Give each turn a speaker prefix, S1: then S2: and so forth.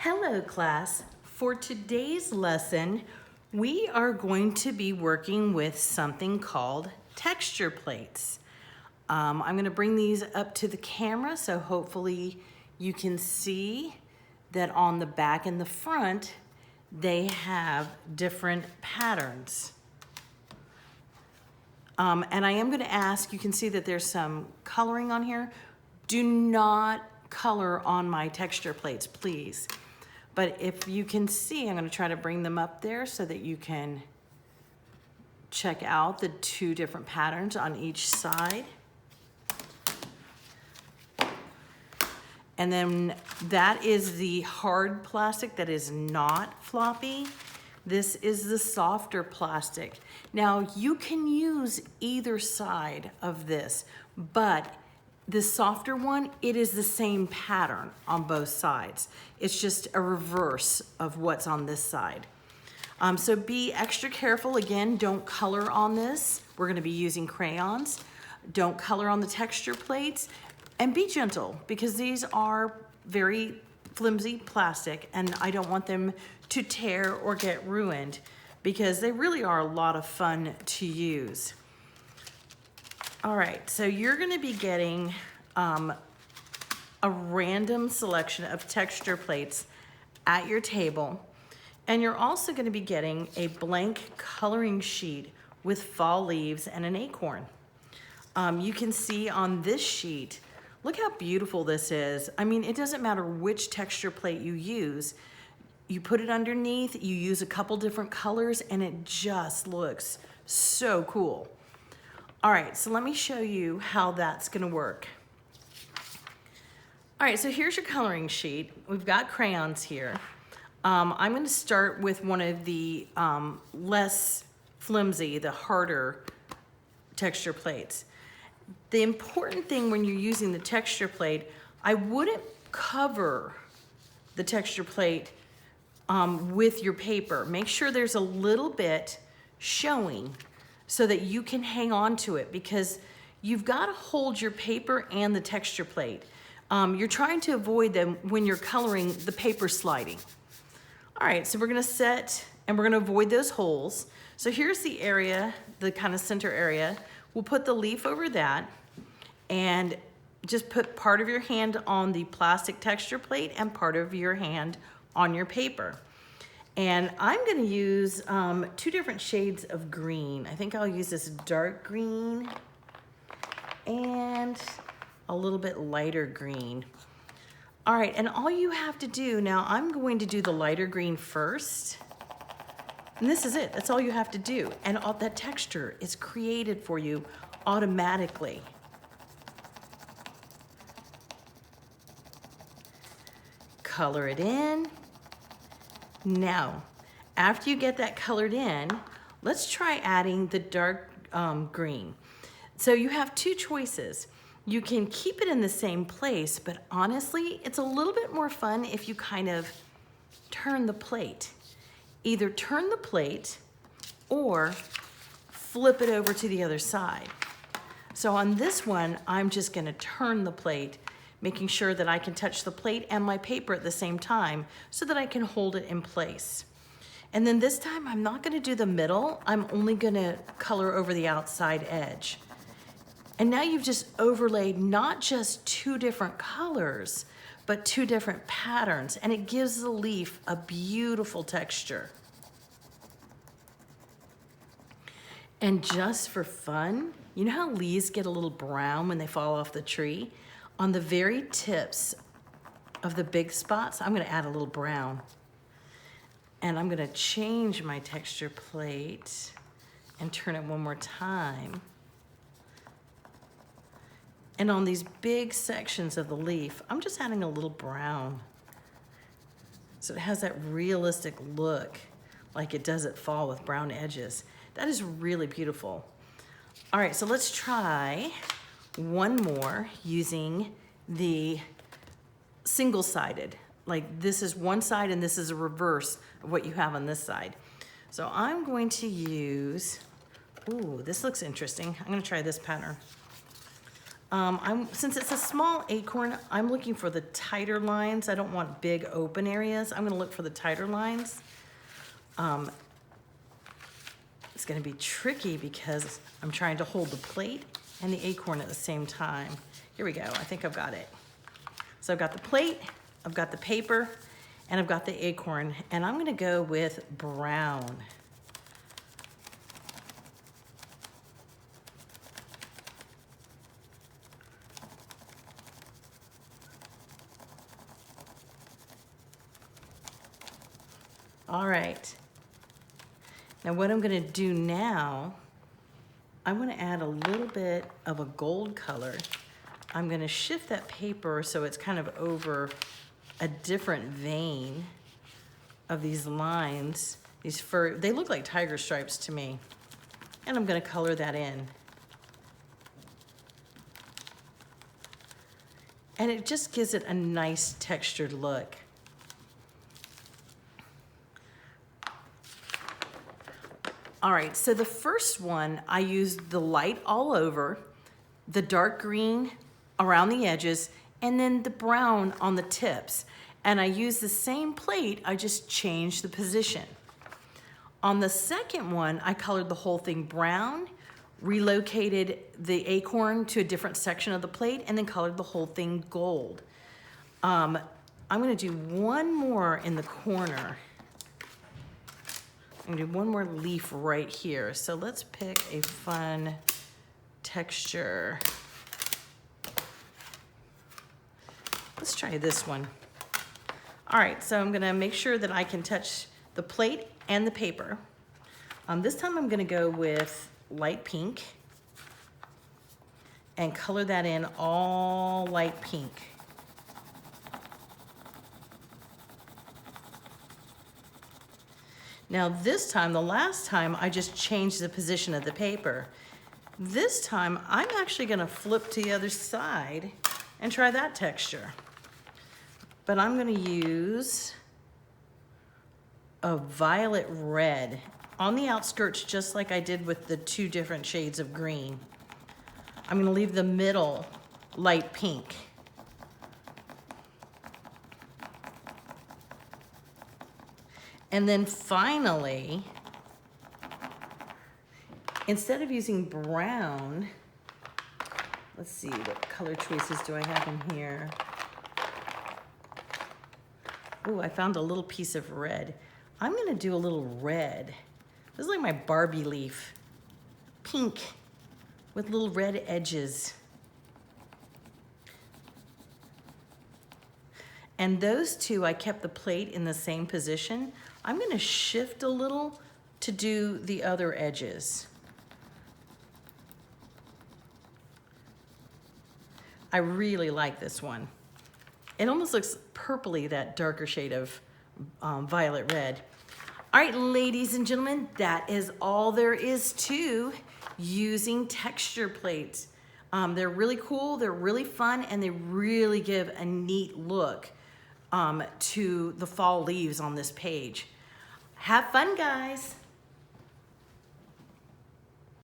S1: Hello class. For today's lesson, we are going to be working with something called texture plates. I'm going to bring these up to the camera so hopefully you can see that on the back and the front they have different patterns. And I am going to ask, you can see that there's some coloring on here. Do not color on my texture plates, please. But if you can see, I'm going to try to bring them up there so that you can check out the two different patterns on each side. And then that is the hard plastic that is not floppy. This is the softer plastic. Now you can use either side of this, but the softer one, it is the same pattern on both sides. It's just a reverse of what's on this side. So be extra careful. Again, don't color on this. We're gonna be using crayons. Don't color on the texture plates, and be gentle because these are very flimsy plastic and I don't want them to tear or get ruined because they really are a lot of fun to use. All right, so you're gonna be getting a random selection of texture plates at your table, and you're also gonna be getting a blank coloring sheet with fall leaves and an acorn. You can see on this sheet, look how beautiful this is. I mean, it doesn't matter which texture plate you use. You put it underneath, you use a couple different colors, and it just looks so cool. All right, so let me show you how that's gonna work. All right, so here's your coloring sheet. We've got crayons here. I'm gonna start with one of the less flimsy, the harder texture plates. The important thing when you're using the texture plate, I wouldn't cover the texture plate with your paper. Make sure there's a little bit showing so that you can hang on to it because you've got to hold your paper and the texture plate. You're trying to avoid them when you're coloring the paper sliding. All right, so we're gonna set and we're gonna avoid those holes. So here's the area, the kind of center area. We'll put the leaf over that and just put part of your hand on the plastic texture plate and part of your hand on your paper. And I'm gonna use two different shades of green. I think I'll use this dark green and a little bit lighter green. All right, and all you have to do, now I'm going to do the lighter green first. And this is it, that's all you have to do. And all that texture is created for you automatically. Color it in. Now, after you get that colored in, let's try adding the dark green. So you have two choices. You can keep it in the same place, but honestly, it's a little bit more fun if you kind of turn the plate. Either turn the plate or flip it over to the other side. So on this one, I'm just gonna turn the plate, making sure that I can touch the plate and my paper at the same time so that I can hold it in place. And then this time, I'm not gonna do the middle, I'm only gonna color over the outside edge. And now you've just overlaid not just two different colors, but two different patterns, and it gives the leaf a beautiful texture. And just for fun, you know how leaves get a little brown when they fall off the tree? On the very tips of the big spots, I'm gonna add a little brown. And I'm gonna change my texture plate and turn it one more time. And on these big sections of the leaf, I'm just adding a little brown. So it has that realistic look, like it does at fall with brown edges. That is really beautiful. All right, so let's try one more using the single-sided. Like this is one side and this is a reverse of what you have on this side. So I'm going to use, ooh, this looks interesting. I'm gonna try this pattern. Since it's a small acorn, I'm looking for the tighter lines. I don't want big open areas. I'm gonna look for the tighter lines. It's gonna be tricky because I'm trying to hold the plate and the acorn at the same time. Here we go, I think I've got it. So I've got the plate, I've got the paper, and I've got the acorn, and I'm gonna go with brown. All right. Now what I'm gonna do now, I'm gonna add a little bit of a gold color. I'm gonna shift that paper so it's kind of over a different vein of these lines. These fur, they look like tiger stripes to me. And I'm gonna color that in. And it just gives it a nice textured look. All right, so the first one, I used the light all over, the dark green around the edges, and then the brown on the tips. And I used the same plate, I just changed the position. On the second one, I colored the whole thing brown, relocated the acorn to a different section of the plate, and then colored the whole thing gold. I'm gonna do one more in the corner. I'm gonna do one more leaf right here. So let's pick a fun texture. Let's try this one. All right, so I'm gonna make sure that I can touch the plate and the paper. This time I'm gonna go with light pink and color that in all light pink. Now this time, the last time, I just changed the position of the paper. This time, I'm actually gonna flip to the other side and try that texture. But I'm gonna use a violet red on the outskirts, just like I did with the two different shades of green. I'm gonna leave the middle light pink. And then finally, instead of using brown, let's see, what color choices do I have in here? Ooh, I found a little piece of red. I'm gonna do a little red. This is like my Barbie leaf. Pink with little red edges. And those two, I kept the plate in the same position. I'm gonna shift a little to do the other edges. I really like this one. It almost looks purpley, that darker shade of violet red. All right, ladies and gentlemen, that is all there is to using texture plates. They're really cool, they're really fun, and they really give a neat look to the fall leaves on this page. Have fun, guys.